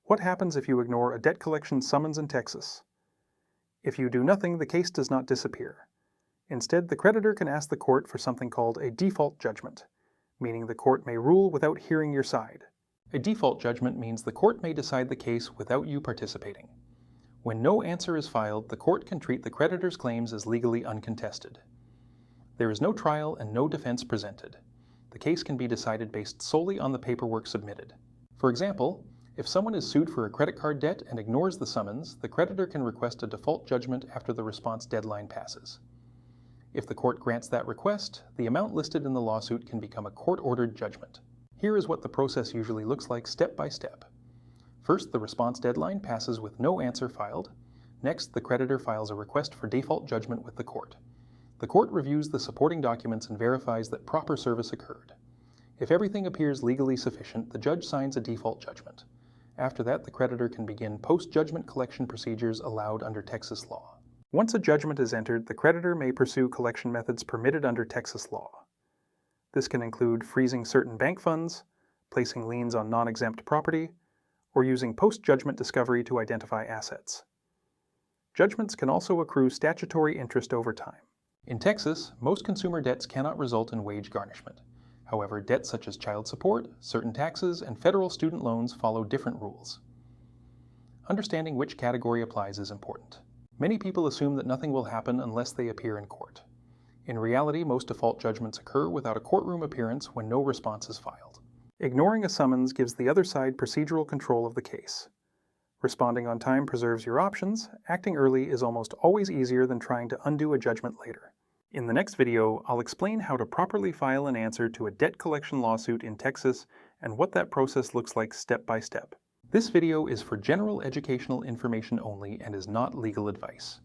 What happens if you ignore a debt collection summons in Texas? If you do nothing, the case does not disappear. Instead, the creditor can ask the court for something called a default judgment, meaning the court may rule without hearing your side. A default judgment means the court may decide the case without you participating. When no answer is filed, the court can treat the creditor's claims as legally uncontested. There is no trial and no defense presented. The case can be decided based solely on the paperwork submitted. For example, if someone is sued for a credit card debt and ignores the summons, the creditor can request a default judgment after the response deadline passes. If the court grants that request, the amount listed in the lawsuit can become a court-ordered judgment. Here is what the process usually looks like step by step. First, the response deadline passes with no answer filed. Next, the creditor files a request for default judgment with the court. The court reviews the supporting documents and verifies that proper service occurred. If everything appears legally sufficient, the judge signs a default judgment. After that, the creditor can begin post-judgment collection procedures allowed under Texas law. Once a judgment is entered, the creditor may pursue collection methods permitted under Texas law. This can include freezing certain bank funds, placing liens on non-exempt property, or using post-judgment discovery to identify assets. Judgments can also accrue statutory interest over time. In Texas, most consumer debts cannot result in wage garnishment. However, debts such as child support, certain taxes, and federal student loans follow different rules. Understanding which category applies is important. Many people assume that nothing will happen unless they appear in court. In reality, most default judgments occur without a courtroom appearance when no response is filed. Ignoring a summons gives the other side procedural control of the case. Responding on time preserves your options. Acting early is almost always easier than trying to undo a judgment later. In the next video, I'll explain how to properly file an answer to a debt collection lawsuit in Texas and what that process looks like step by step. This video is for general educational information only and is not legal advice.